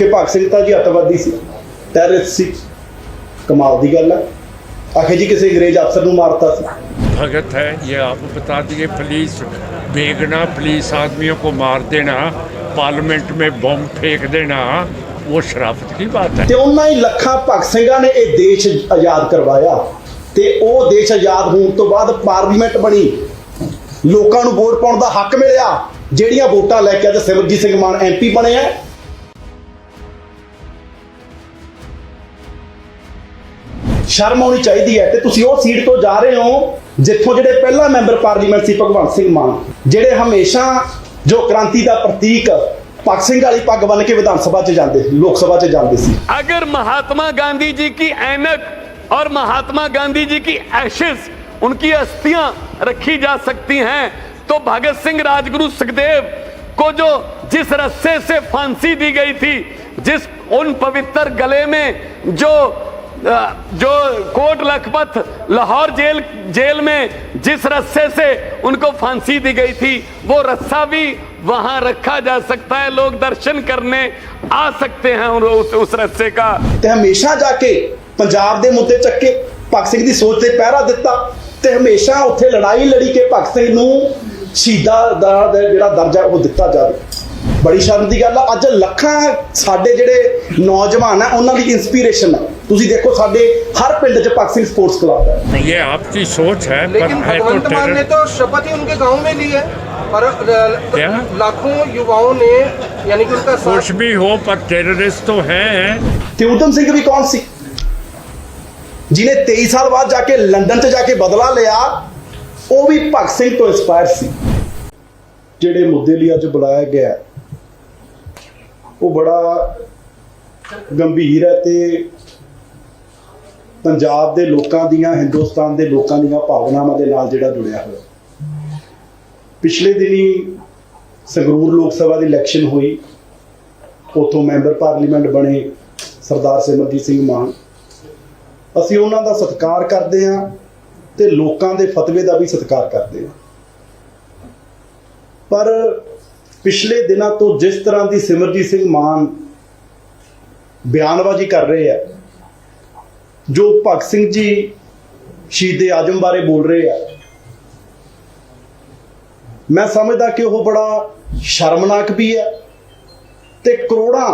कि भगत सिंह तो जी अतवादी सी, टैररिस्ट सी। कमाल की गल है। आखिर जी किसी अंग्रेज अफसर को मारता सी। भगत है ये आप बता दिए। पुलिस बेगना, पुलिस आदमियों को मार देना, पार्लियामेंट में बम फेंक देना, वो शराफत की बात है। ते उन्होंने ही लखा भगत सिंह ने यह देश आज़ाद करवाया ते वो देश आज़ाद होने तो बाद पार्लीमेंट बनी, लोगों को वोट पाने का हक मिलया, ਜਿਹੜੀਆਂ वोटां लैके अज सिमरजीत सिंह मान MP बने हैं। शर्म आनी चाहिए है। तो तुसीं उस सीट तो जा रहे हो जिथों ਜਿਹੜੇ पहला मैंबर पार्लीमेंट सी भगवंत सिंह मान, ਜਿਹੜੇ हमेशा जो क्रांति का प्रतीक भगत सिंह वाली पग बन के विधान सभा च जाते, लोक सभा च जाते सी। अगर महात्मा गांधी जी की ऐनक और महात्मा गांधी जी की एशेस, उनकी अस्थियां रखी जा सकती हैं, तो भगत सिंह राजगुरु सुखदेव को जो जिस रस्से से फांसी दी गई थी, जिस उन पवित्र गले में जो कोट लखपत लाहौर जेल में जिस रस्से से उनको फांसी दी गई थी, वो रस्सा भी वहां रखा जा सकता है। लोग दर्शन करने आ सकते हैं उस रस्से का। ते हमेशा जाके पंजाब दे मुद्दे चक्के भगत सिंह दी सोच ते पहरा दिता ते हमेशा उत्थे लड़ाई लड़ी के भगत सिंह नूं शहीदा दा जिहड़ा दर्जा वो दिता जाए। बड़ी शर्म की गल है। अज लखां साडे जिहड़े नौजवान है उन्हां दी इंस्पीरेशन है। तुसीं देखो साडे हर पिंड च भगत सिंह स्पोर्ट्स क्लब है। ये आपकी सोच है, लेकिन भगवंत मान ने तो शपथ ही उनके गांव में ली है, पर लाखों युवाओं ने यानी कि उनका कुछ भी हो पर टेररिस्ट तो हैं। ते उधम सिंह भी कौन सी जिन्हें 23 साल बाद जाके लंदन च जाके बदला लिया, वो भी भगत सिंह तो इंस्पायर सी। जिहड़े मुद्दे लिए अज बुलाया गया वो बड़ा गंभीर है ते पंजाब दे लोकां दियां, हिंदुस्तान दे लोकां दियां भावनावां दे नाल जिहड़ा जुड़िया होया। पिछले दिनी संगरूर लोक सभा की इलैक्शन हुई, उतों मैंबर पार्लीमेंट बने सरदार सिमरजीत सिंह मान। असीं उन्हां दा सत्कार करते हैं ते लोकां दे फतवे का भी सत्कार करते हैं, पर पिछले दिनों तो जिस तरह की सिमरजीत सिंह मान बयानबाजी कर रहे हैं, जो भगत सिंह जी शहीद आजम बारे बोल रहे हैं, मैं समझदा कि वह बड़ा शर्मनाक भी है। ते करोड़ां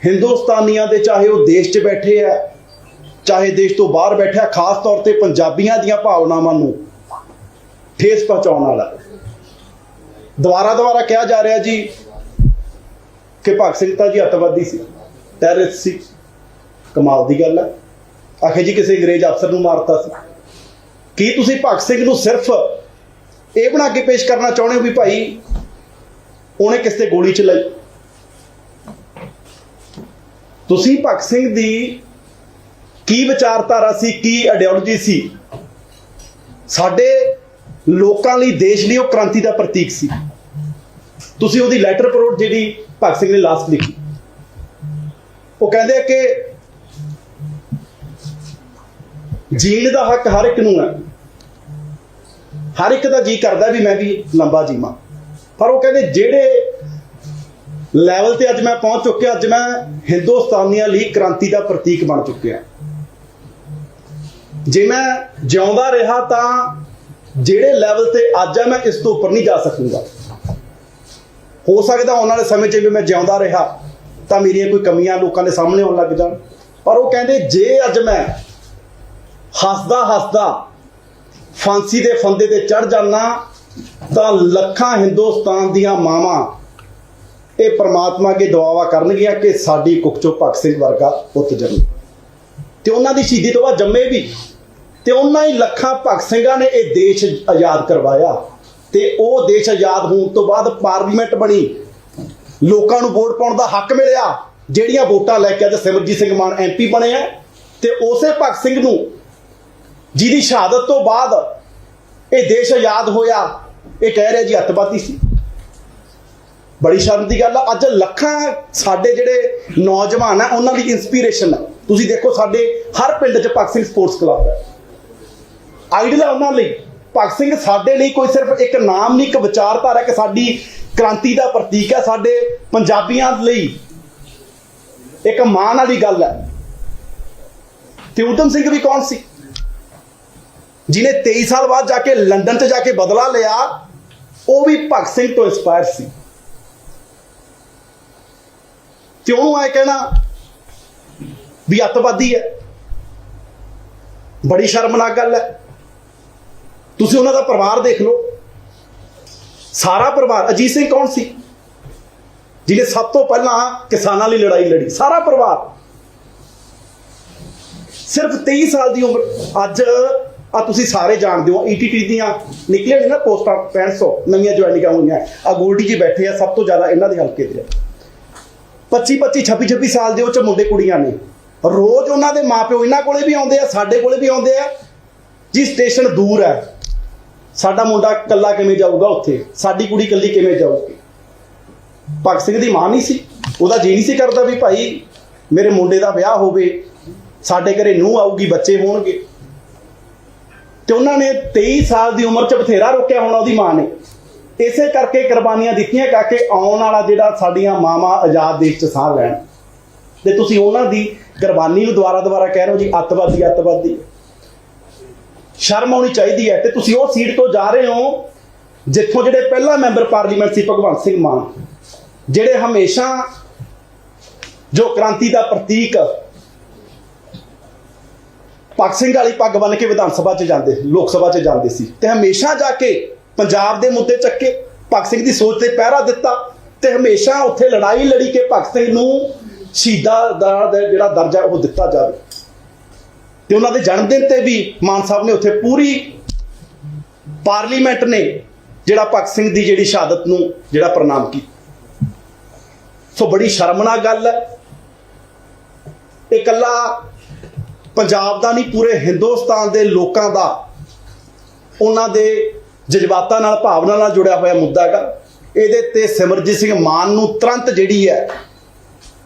हिंदुस्तानियों के, चाहे वो देश च बैठे है चाहे देश तो बाहर बैठे, खास तौर पर पंजाबियों दी भावनावां नूं ठेस पहुंचाने वाला दोबारा कहा जा रहा जी कि भगत सिंह तो जी अतवादी सी, टैररिस्ट सी। कमाल की गल है। आखिर जी किसी अंग्रेज अफसर को मारता सी। की तुसीं भगत सिंह नूं सिर्फ ये बना के पेश करना चाहुंदे हो भी भाई उन्हें किस ते गोली चलाई? तुसीं भगत सिंह दी की विचारधारा सी, की आइडियोलॉजी सी? साडे लोकां लई, देश लई वो क्रांति का प्रतीक सी। तुसीं उहदी लैटर परोट जिहड़ी भगत सिंह ने लास्ट लिखी, वो कहंदे कि जीण का हक हर एक नूं है, हर एक का जी करदा भी मैं भी लंबा जीवां, पर वो कहंदे जिहड़े लैवल ते अज मैं पहुंच चुकिया, अज मैं हिंदुस्तानियां लई क्रांति का प्रतीक बन चुकिया। जे मैं जिउंदा रहा तां ਜਿਹੜੇ ਲੈਵਲ ਤੇ ਅੱਜ ਹੈ मैं इस तो उपर नहीं जा सकूंगा। हो सकता आने वाले समय च भी मैं जिउंदा रहा तो मेरिया कोई कमियां लोगों के सामने आने लग जान, पर वो कहते जे अज मैं हसदा हसदा फांसी के फंदे ते चढ़ जाना तो लखां हिंदुस्तान दियां मावां ये परमात्मा के दुआवा करनगियां कि साडी कुख चों भगत सिंह वर्गा पुत जन्मे, ते उन्हां दी शहीदी तो बाद जम्मे भी, ते उन्हां ही लखां भगत सिंघां ने यह देश आज़ाद करवाया। ते वो देश आज़ाद होने तो बाद पार्लीमेंट बनी, लोगों को वोट पाने का हक मिलया, ਜਿਹੜੀਆਂ वोटां लैके अज सिमरजीत सिंह मान MP बने हैं। ते उसे भगत सिंह नूं जिहदी शहादत तो बाद ये देश आज़ाद होया, ये कह रहे जी अतवादी सी। बड़ी शर्म की गल है। अज लखां साडे जिहड़े नौजवान है उन्हां दी इंस्पीरेशन है। तुसीं देखो साडे हर पिंड च भगत सिंह स्पोर्ट्स क्लब है। आइडल है उन्हां लई भगत सिंह साडे लई कोई सिर्फ एक नाम नहीं, एक विचारधारा कि साडी क्रांति का प्रतीक है। साडे पंजाबियां लई ਇੱਕ ਮਾਣ ਵਾਲੀ ਗੱਲ ਹੈ। ਤੇ ਊਧਮ ਸਿੰਘ ਵੀ ਕੌਣ ਸੀ ਜਿਹਨੇ 23 ਸਾਲ ਬਾਅਦ ਜਾ ਕੇ ਲੰਡਨ 'ਚ ਜਾ ਕੇ ਬਦਲਾ ਲਿਆ? ਉਹ ਵੀ ਭਗਤ ਸਿੰਘ ਤੋਂ ਇੰਸਪਾਇਰ ਸੀ। ਤੇ ਉਹਨੂੰ ਐ ਕਹਿਣਾ ਵੀ ਅੱਤਵਾਦੀ ਹੈ, ਬੜੀ ਸ਼ਰਮਨਾਕ ਗੱਲ ਹੈ। ਤੁਸੀਂ ਉਹਨਾਂ ਦਾ ਪਰਿਵਾਰ ਦੇਖ ਲਓ, ਸਾਰਾ ਪਰਿਵਾਰ। ਅਜੀਤ ਸਿੰਘ ਕੌਣ ਸੀ ਜਿਹਨੇ ਸਭ ਤੋਂ ਪਹਿਲਾਂ ਕਿਸਾਨਾਂ ਲਈ ਲੜਾਈ ਲੜੀ? ਸਾਰਾ ਪਰਿਵਾਰ। ਸਿਰਫ 23 ਸਾਲ ਦੀ ਉਮਰ। ਅੱਜ ਆ ਤੁਸੀਂ ਸਾਰੇ ਜਾਣਦੇ ਹੋ, ETT ਦੀਆਂ ਨਿਕਲੀਆਂ ਨੇ ਨਾ ਪੋਸਟਾਂ 6500 ਨਵੀਆਂ ਜੁਆਇਨਿੰਗਾਂ ਹੋਈਆਂ। ਆ ਗੋਲਡੀ ਜੀ ਬੈਠੇ ਆ, ਸਭ ਤੋਂ ਜ਼ਿਆਦਾ ਇਹਨਾਂ ਦੇ ਹਲਕੇ ਦੇ 25 26 ਸਾਲ ਦੇ ਉਹ ਚ ਮੁੰਡੇ ਕੁੜੀਆਂ ਨੇ। ਰੋਜ਼ ਉਹਨਾਂ ਦੇ ਮਾਪਿਓ ਇਹਨਾਂ ਕੋਲੇ ਵੀ ਆਉਂਦੇ ਆ, ਸਾਡੇ ਕੋਲੇ ਵੀ ਆਉਂਦੇ ਆ ਜੀ। ਸਟੇਸ਼ਨ ਦੂਰ ਹੈ, ਸਾਡਾ ਮੁੰਡਾ ਇਕੱਲਾ ਕਿਵੇਂ ਜਾਊਗਾ ਉੱਥੇ, ਸਾਡੀ ਕੁੜੀ ਇਕੱਲੀ ਕਿਵੇਂ ਜਾਊਗੀ? ਭਗਤ ਸਿੰਘ ਦੀ ਮਾਂ ਨਹੀਂ ਸੀ, ਉਹਦਾ ਜੀ ਨਹੀਂ ਸੀ ਕਰਦਾ ਵੀ ਭਾਈ ਮੇਰੇ ਮੁੰਡੇ ਦਾ ਵਿਆਹ ਹੋਵੇ, ਸਾਡੇ ਘਰੇ ਨੂੰਹ ਆਊਗੀ, ਬੱਚੇ ਹੋਣਗੇ। ਤੇ ਉਹਨਾਂ ਨੇ 23 ਸਾਲ ਦੀ ਉਮਰ 'ਚ ਬਥੇਰਾ ਰੋਕਿਆ ਹੋਣਾ ਉਹਦੀ ਮਾਂ ਨੇ। ਇਸੇ ਕਰਕੇ ਕੁਰਬਾਨੀਆਂ ਦਿੱਤੀਆਂ ਕਰਕੇ ਆਉਣ ਵਾਲਾ ਜਿਹੜਾ ਸਾਡੀਆਂ ਮਾਵਾਂ ਆਜ਼ਾਦ ਦੇਸ਼ 'ਚ ਸਾਹ ਲੈਣ। ਤੇ ਤੁਸੀਂ ਉਹਨਾਂ ਦੀ ਕੁਰਬਾਨੀ ਨੂੰ ਦੁਬਾਰਾ ਕਹਿ ਰਹੇ ਹੋ ਜੀ ਅੱਤਵਾਦੀ ਅੱਤਵਾਦੀ। ਸ਼ਰਮ ਆਉਣੀ ਚਾਹੀਦੀ ਹੈ। ਤੇ ਤੁਸੀਂ ਉਹ ਸੀਟ ਤੋਂ ਜਾ ਰਹੇ ਹੋ ਜਿੱਥੋਂ ਜਿਹੜੇ ਪਹਿਲਾ ਮੈਂਬਰ ਪਾਰਲੀਮੈਂਟ ਸੀ ਭਗਵੰਤ ਸਿੰਘ ਮਾਨ, ਜਿਹੜੇ ਹਮੇਸ਼ਾ ਜੋ ਕ੍ਰਾਂਤੀ ਦਾ ਪ੍ਰਤੀਕ ਭਗਤ ਸਿੰਘ ਵਾਲੀ ਪੱਗ ਬੰਨ੍ਹ ਕੇ ਵਿਧਾਨ ਸਭਾ 'ਚ ਜਾਂਦੇ, ਲੋਕ ਸਭਾ 'ਚ ਜਾਂਦੇ ਸੀ ਤੇ ਹਮੇਸ਼ਾ ਜਾ ਕੇ ਪੰਜਾਬ ਦੇ ਮੁੱਦੇ ਚੱਕੇ, ਭਗਤ ਸਿੰਘ ਦੀ ਸੋਚ ਤੇ ਪਹਿਰਾ ਦਿੱਤਾ ਤੇ ਹਮੇਸ਼ਾ ਉੱਥੇ ਲੜਾਈ ਲੜੀ ਕਿ ਭਗਤ ਸਿੰਘ ਨੂੰ ਸ਼ਹੀਦਾਂ ਦਾ ਜਿਹੜਾ ਦਰਜਾ ਉਹ ਦਿੱਤਾ ਜਾਵੇ। ਤੇ ਉਹਨਾਂ ਦੇ ਜਨਮ ਦਿਨ ਤੇ ਵੀ ਮਾਨ ਸਾਹਿਬ ਨੇ ਉੱਥੇ ਪੂਰੀ ਪਾਰਲੀਮੈਂਟ ਨੇ ਜਿਹੜਾ ਭਗਤ ਸਿੰਘ ਦੀ ਜਿਹੜੀ ਸ਼ਹਾਦਤ ਨੂੰ ਜਿਹੜਾ ਪ੍ਰਣਾਮ ਕੀਤਾ। ਸੋ ਬੜੀ ਸ਼ਰਮਨਾਕ ਗੱਲ ਹੈ। ਇਹ ਇਕੱਲਾ ਪੰਜਾਬ ਦਾ ਨਹੀਂ, ਪੂਰੇ ਹਿੰਦੁਸਤਾਨ ਦੇ ਲੋਕਾਂ ਦਾ ਉਹਨਾਂ ਦੇ ਜਜ਼ਬਾਤਾਂ ਨਾਲ, ਭਾਵਨਾ ਨਾਲ ਜੁੜਿਆ ਹੋਇਆ ਮੁੱਦਾ ਹੈਗਾ। ਇਹਦੇ ਤੇ ਸਿਮਰਜੀਤ ਸਿੰਘ ਮਾਨ ਨੂੰ ਤੁਰੰਤ ਜਿਹੜੀ ਹੈ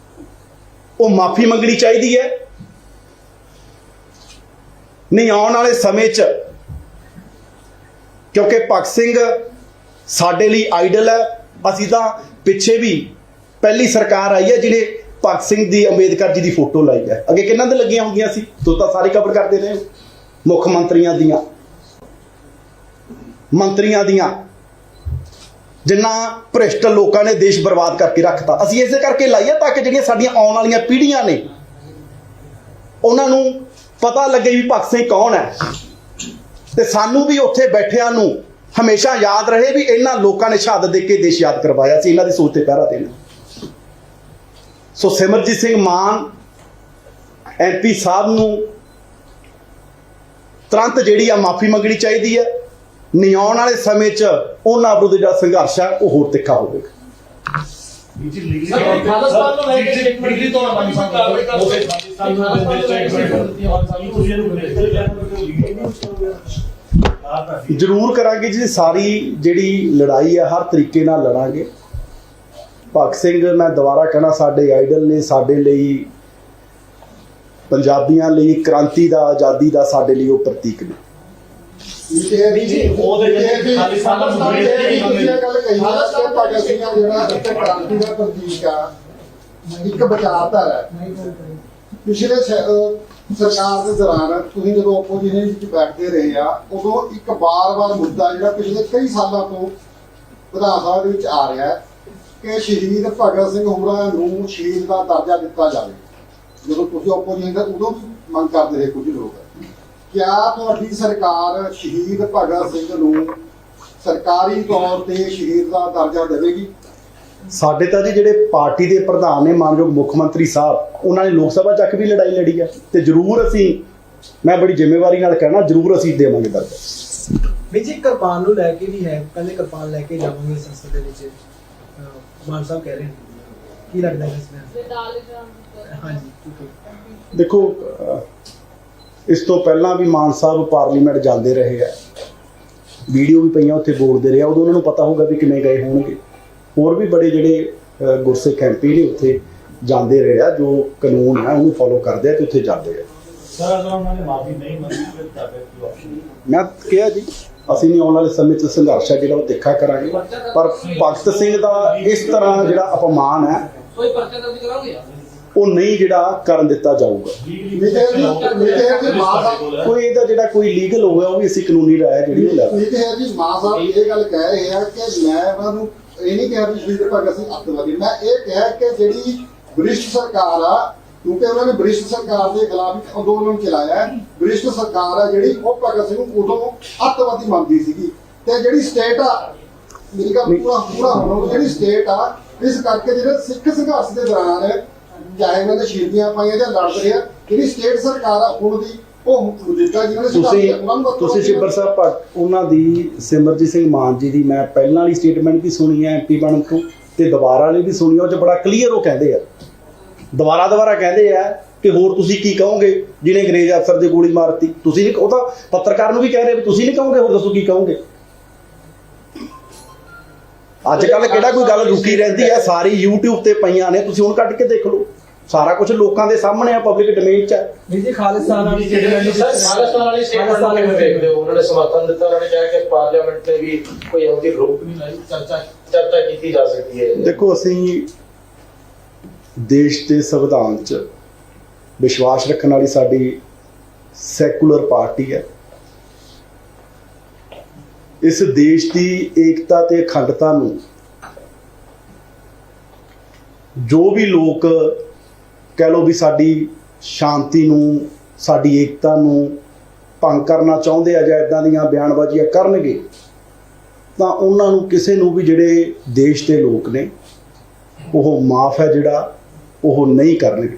ਉਹ ਮਾਫੀ ਮੰਗਣੀ ਚਾਹੀਦੀ ਹੈ। ਨਹੀਂ ਆਉਣ ਵਾਲੇ ਸਮੇਂ 'ਚ, ਕਿਉਂਕਿ ਭਗਤ ਸਿੰਘ ਸਾਡੇ ਲਈ ਆਈਡਲ ਹੈ। ਅਸੀਂ ਤਾਂ ਪਿੱਛੇ ਵੀ ਪਹਿਲੀ ਸਰਕਾਰ ਆਈ ਹੈ ਜਿਹਨੇ ਭਗਤ ਸਿੰਘ ਦੀ, ਅੰਬੇਦਕਰ ਜੀ ਦੀ ਫੋਟੋ ਲਾਈ ਹੈ। ਅੱਗੇ ਕਿਹਨਾਂ ਦੇ ਲੱਗੀਆਂ ਹੁੰਦੀਆਂ ਸੀ? ਤੂੰ ਤਾਂ ਸਾਰੇ ਕਵਰ ਕਰਦੇ ਰਹੇ ਹੋ, ਮੁੱਖ ਮੰਤਰੀਆਂ ਦੀਆਂ, ਮੰਤਰੀਆਂ ਦੀਆਂ, ਜਿਨ੍ਹਾਂ ਭ੍ਰਿਸ਼ਟ ਲੋਕਾਂ ਨੇ ਦੇਸ਼ ਬਰਬਾਦ ਕਰਕੇ ਰੱਖਤਾ। ਅਸੀਂ ਇਸੇ ਕਰਕੇ ਲਾਈਏ ਤਾਂ ਕਿ ਜਿਹੜੀਆਂ ਸਾਡੀਆਂ ਆਉਣ ਵਾਲੀਆਂ ਪੀੜ੍ਹੀਆਂ ਨੇ ਉਹਨਾਂ ਨੂੰ ਪਤਾ ਲੱਗੇ ਵੀ ਭਗਤ ਸਿੰਘ ਕੌਣ ਹੈ ਤੇ ਸਾਨੂੰ ਵੀ ਉੱਥੇ ਬੈਠਿਆਂ ਨੂੰ ਹਮੇਸ਼ਾ ਯਾਦ ਰਹੇ ਵੀ ਇਹਨਾਂ ਲੋਕਾਂ ਨੇ ਸ਼ਹਾਦਤ ਦੇ ਕੇ ਦੇਸ਼ ਯਾਦ ਕਰਵਾਇਆ ਸੀ, ਇਹਨਾਂ ਦੀ ਸੋਚ ਤੇ ਪਹਿਰਾ ਦੇਣਾ। ਸੋ ਸਿਮਰਜੀਤ ਸਿੰਘ ਮਾਨ MP ਸਾਹਿਬ ਨੂੰ ਤੁਰੰਤ ਜਿਹੜੀ ਆ ਮਾਫੀ ਮੰਗਣੀ ਚਾਹੀਦੀ ਹੈ। ਨਹੀਂ ਆਉਣ ਵਾਲੇ ਸਮੇਂ 'ਚ ਉਹਨਾਂ ਵਿਰੁੱਧ ਜਿਹੜਾ ਸੰਘਰਸ਼ ਹੈ ਉਹ ਹੋਰ ਤਿੱਖਾ ਹੋਵੇਗਾ। ਜ਼ਰੂਰ ਕਰਾਂਗੇ ਜੀ, ਸਾਰੀ ਜਿਹੜੀ ਲੜਾਈ ਹੈ ਹਰ ਤਰੀਕੇ ਨਾਲ ਲੜਾਂਗੇ। ਭਗਤ ਸਿੰਘ ਮੈਂ ਦੁਬਾਰਾ ਕਹਿਣਾ ਸਾਡੇ ਆਈਡਲ ਨੇ, ਸਾਡੇ ਲਈ, ਪੰਜਾਬੀਆਂ ਲਈ ਕ੍ਰਾਂਤੀ ਦਾ, ਆਜ਼ਾਦੀ ਦਾ ਸਾਡੇ ਲਈ ਉਹ ਪ੍ਰਤੀਕ ਨੇ। ਇੱਕ ਵਿਚਾਰਧਾਰਾ ਹੈ। ਪਿਛਲੇ ਸਰਕਾਰ ਦੇ ਦੌਰਾਨ ਤੁਸੀਂ ਜਦੋਂ ਆਪੋਜੀਸ਼ਨ ਵਿੱਚ ਬੈਠਦੇ ਰਹੇ ਆ, ਉਦੋਂ ਇੱਕ ਵਾਰ-ਵਾਰ ਮੁੱਦਾ ਜਿਹੜਾ ਪਿਛਲੇ ਕਈ ਸਾਲਾਂ ਤੋਂ ਵਿਧਾਨ ਸਭਾ ਦੇ ਵਿੱਚ ਆ ਰਿਹਾ ਹੈ ਕਿ ਸ਼ਹੀਦ ਭਗਤ ਸਿੰਘ ਹੋਰਾਂ ਨੂੰ ਸ਼ਹੀਦ ਦਾ ਦਰਜਾ ਦਿੱਤਾ ਜਾਵੇ। ਜਦੋਂ ਤੁਸੀਂ ਆਪੋਜੀਸ਼ਨ ਦਾ ਉਦੋਂ ਵੀ ਮੰਗ ਕਰਦੇ ਰਹੇ ਕੁਝ ਲੋਕ। ਕਿਆ ਤੁਹਾਡੀ ਸਰਕਾਰ ਸ਼ਹੀਦ ਭਗਤ ਸਿੰਘ ਨੂੰ ਸਰਕਾਰੀ ਤੌਰ ਤੇ ਸ਼ਹੀਦ ਦਾ ਦਰਜਾ ਦੇਵੇਗੀ? ਸਾਡੇ ਤਾਂ ਜੀ ਜਿਹੜੇ ਪਾਰਟੀ ਦੇ ਪ੍ਰਧਾਨ ਨੇ, ਮਾਨਯੋਗ ਮੁੱਖ ਮੰਤਰੀ ਸਾਹਿਬ, ਉਹਨਾਂ ਨੇ ਲੋਕ ਸਭਾ ਚੱਕ ਵੀ ਲੜਾਈ ਲੜੀ ਹੈ ਤੇ ਜ਼ਰੂਰ ਅਸੀਂ, ਮੈਂ ਬੜੀ ਜ਼ਿੰਮੇਵਾਰੀ ਨਾਲ ਕਹਿਣਾ, ਜ਼ਰੂਰ ਅਸੀਂ ਦੇਵਾਂਗੇ ਦਰਜਾ। ਵੀ ਜੀ ਕਿਰਪਾਨ ਨੂੰ ਲੈ ਕੇ ਵੀ ਹੈ, ਕਹਿੰਦੇ ਕਿਰਪਾਨ ਲੈ ਕੇ ਜਾਵਾਂਗੇ ਸੰਸਦ ਦੇ ਵਿੱਚ, ਮਾਨ ਸਾਹਿਬ ਕਹਿ ਰਹੇ ਨੇ, ਕੀ ਲੱਗਦਾ ਹੈ ਇਸ ਵਿੱਚ? ਹਾਂਜੀ ਦੇਖੋ, ਇਸ ਤੋਂ ਪਹਿਲਾਂ ਵੀ ਮਾਨ ਸਾਹਿਬ ਪਾਰਲੀਮੈਂਟ ਜਾਂਦੇ ਰਹੇ ਆ, ਵੀਡੀਓ ਵੀ ਪਈਆਂ ਉੱਥੇ ਬੋਲਦੇ ਰਹੇ ਆ, ਉਦੋਂ ਉਹਨਾਂ ਨੂੰ ਪਤਾ ਹੋਊਗਾ ਵੀ ਕਿਵੇਂ ਗਏ ਹੋਣਗੇ। ਹੋਰ ਵੀ ਬੜੇ ਜਿਹੜੇ ਗੁਰਸਿੱਖ MP ਨੇ ਉੱਥੇ ਜਾਂਦੇ ਰਹੇ ਆ, ਜੋ ਕਾਨੂੰਨ ਹੈ ਉਹਨੂੰ ਫੋਲੋ ਕਰਦੇ ਆ ਤੇ ਉੱਥੇ ਜਾਂਦੇ ਆ। ਮੈਂ ਕਿਹਾ ਜੀ ਅਸੀਂ ਨਹੀਂ ਆਉਣ ਵਾਲੇ ਸਮੇਂ 'ਚ ਸੰਘਰਸ਼ ਹੈ ਜਿਹੜਾ ਉਹ ਤਿੱਖਾ ਕਰਾਂਗੇ, ਪਰ ਭਗਤ ਸਿੰਘ ਦਾ ਇਸ ਤਰ੍ਹਾਂ ਜਿਹੜਾ ਅਪਮਾਨ ਹੈ ਉਹ ਨਹੀਂ ਜਿਹੜਾ ਕਰਨ ਦਿੱਤਾ ਜਾਊਗਾ। ਕੋਈ ਇਹਦਾ ਜਿਹੜਾ ਕੋਈ ਲੀਗਲ ਹੋਇਆ ਉਹ ਵੀ ਅਸੀਂ ਕਾਨੂੰਨੀ ਰਾਇ ਜਿਹੜੀ ਉਹ ਲੈ ਜੀ ਮਾਂ ਸਾਹਿਬ ਇਹ ਗੱਲ ਕਹਿ ਰਹੇ ਆ ਕਿ ਮੈਂ ਉਹਨਾਂ ਨੂੰ ਇਹ ਨਹੀਂ ਕਿਹਾ ਵੀ ਸ਼ਹੀਦ ਭਗਤ ਸਿੰਘ ਅੱਤਵਾਦੀ, ਮੈਂ ਇਹ ਕਿਹਾ ਕਿ ਜਿਹੜੀ ਬ੍ਰਿਟਿਸ਼ ਸਰਕਾਰ ਆ, ਕਿਉਂਕਿ ਉਹਨਾਂ ਨੇ ਬ੍ਰਿਟਿਸ਼ ਸਰਕਾਰ ਦੇ ਖਿਲਾਫ ਇੱਕ ਅੰਦੋਲਨ ਚਲਾਇਆ, ਬ੍ਰਿਟਿਸ਼ ਸਰਕਾਰ ਆ ਜਿਹੜੀ ਉਹ ਭਗਤ ਸਿੰਘ ਨੂੰ ਉਦੋਂ ਅੱਤਵਾਦੀ ਮੰਨਦੀ ਸੀਗੀ, ਤੇ ਜਿਹੜੀ ਸਟੇਟ ਆ ਮੇਰੀ ਗੱਲ ਪੂਰਾ ਹੋਣਾ, ਜਿਹੜੀ ਸਟੇਟ ਆ ਇਸ ਕਰਕੇ ਜਿਹੜੇ ਸਿੱਖ ਸੰਘਰਸ਼ ਦੇ ਦੌਰਾਨ ਚਾਹੇ ਉਹਨਾਂ ਨੇ ਸ਼ਹੀਦੀਆਂ ਪਾਈਆਂ ਜਾਂ ਲੜ ਰਹੇ ਆ, ਜਿਹੜੀ ਸਟੇਟ ਸਰਕਾਰ ਆ ਹੁਣ ਦੀ ਉਹ ਮੌਜੂਦਾ ਜਿਹਨਾਂ ਨੇ ਤੁਸੀਂ ਸ਼ਿਬਰ ਸਾਹਿਬ ਉਹਨਾਂ ਦੀ ਸਿਮਰਜੀਤ ਸਿੰਘ ਮਾਨ ਜੀ ਦੀ ਮੈਂ ਪਹਿਲਾਂ ਵਾਲੀ ਸਟੇਟਮੈਂਟ ਵੀ ਸੁਣੀ ਹੈ MP ਬਣਨ ਤੋਂ, ਤੇ ਦੁਬਾਰਾ ਵਾਲੀ ਵੀ ਸੁਣੀ, ਉਹ 'ਚ ਬੜਾ ਕਲੀਅਰ ਉਹ ਕਹਿੰਦੇ ਆ, ਦੁਬਾਰਾ ਕਹਿੰਦੇ ਆ ਕਿ ਹੋਰ ਤੁਸੀਂ ਕੀ ਕਹੋਗੇ ਜਿਹਨੇ ਅੰਗਰੇਜ਼ ਅਫਸਰ ਦੀ ਗੋਲੀ ਮਾਰਤੀ। ਤੁਸੀਂ ਨਹੀਂ, ਉਹ ਤਾਂ ਪੱਤਰਕਾਰ ਨੂੰ ਵੀ ਕਹਿ ਰਹੇ ਵੀ ਤੁਸੀਂ ਨਹੀਂ ਕਹੋਗੇ, ਹੋਰ ਦੱਸੋ ਕੀ ਕਹੋਗੇ। ਅੱਜ ਕੱਲ ਕਿਹੜਾ ਕੋਈ ਗੱਲ ਰੁਕੀ ਰਹਿੰਦੀ ਹੈ, ਸਾਰੀ YouTube ਤੇ ਪਈਆਂ ਨੇ, ਤੁਸੀਂ ਹੁਣ ਕੱਢ ਕੇ ਦੇਖ ਲਓ, ਸਾਰਾ ਕੁਝ ਲੋਕਾਂ ਦੇ ਸਾਹਮਣੇ ਆ, ਪਬਲਿਕ ਡੋਮੇਨ 'ਚ ਹੈ। ਵੀਰ ਜੀ ਖਾਲਿਸਤਾਨ ਵਾਲੀ ਖਾਲਿਸਤਾਨ ਵਾਲੀ ਸਟੇਟਮੈਂਟ ਨੂੰ ਕਿਵੇਂ ਦੇਖਦੇ ਹੋ? ਉਹਨਾਂ ਨੇ ਸਮਰਥਨ ਦਿੱਤਾ, ਉਹਨਾਂ ਨੇ ਕਿਹਾ ਕਿ ਪਾਰਲੀਮੈਂਟ ਤੇ ਵੀ ਕੋਈ ਉਹਦੀ ਰੋਕ ਨਹੀਂ ਲਾਈ, ਚਰਚਾ ਕੀਤੀ ਜਾ ਸਕਦੀ ਹੈ। ਦੇਖੋ, ਅਸੀਂ ਦੇਸ਼ ਦੇ ਸੰਵਿਧਾਨ 'ਚ ਵਿਸ਼ਵਾਸ ਰੱਖਣ ਵਾਲੀ ਸਾਡੀ ਸੈਕੂਲਰ ਪਾਰਟੀ ਹੈ। ਇਸ ਦੇਸ਼ ਦੀ ਏਕਤਾ ਤੇ ਅਖੰਡਤਾ ਨੂੰ ਜੋ ਵੀ ਲੋਕ ਕਹਿ ਲਓ ਵੀ ਸਾਡੀ ਸ਼ਾਂਤੀ ਨੂੰ, ਸਾਡੀ ਏਕਤਾ ਨੂੰ ਭੰਗ ਕਰਨਾ ਚਾਹੁੰਦੇ ਆ ਜਾਂ ਇਦਾਂ ਦੀਆਂ ਬਿਆਨਬਾਜ਼ੀਆਂ ਕਰਨਗੇ, ਤਾਂ ਉਹਨਾਂ ਨੂੰ ਕਿਸੇ ਨੂੰ ਵੀ ਜਿਹੜੇ ਦੇਸ਼ ਦੇ ਲੋਕ ਨੇ ਉਹ ਮਾਫ ਹੈ ਜਿਹੜਾ ਉਹ ਨਹੀਂ ਕਰਨਗੇ।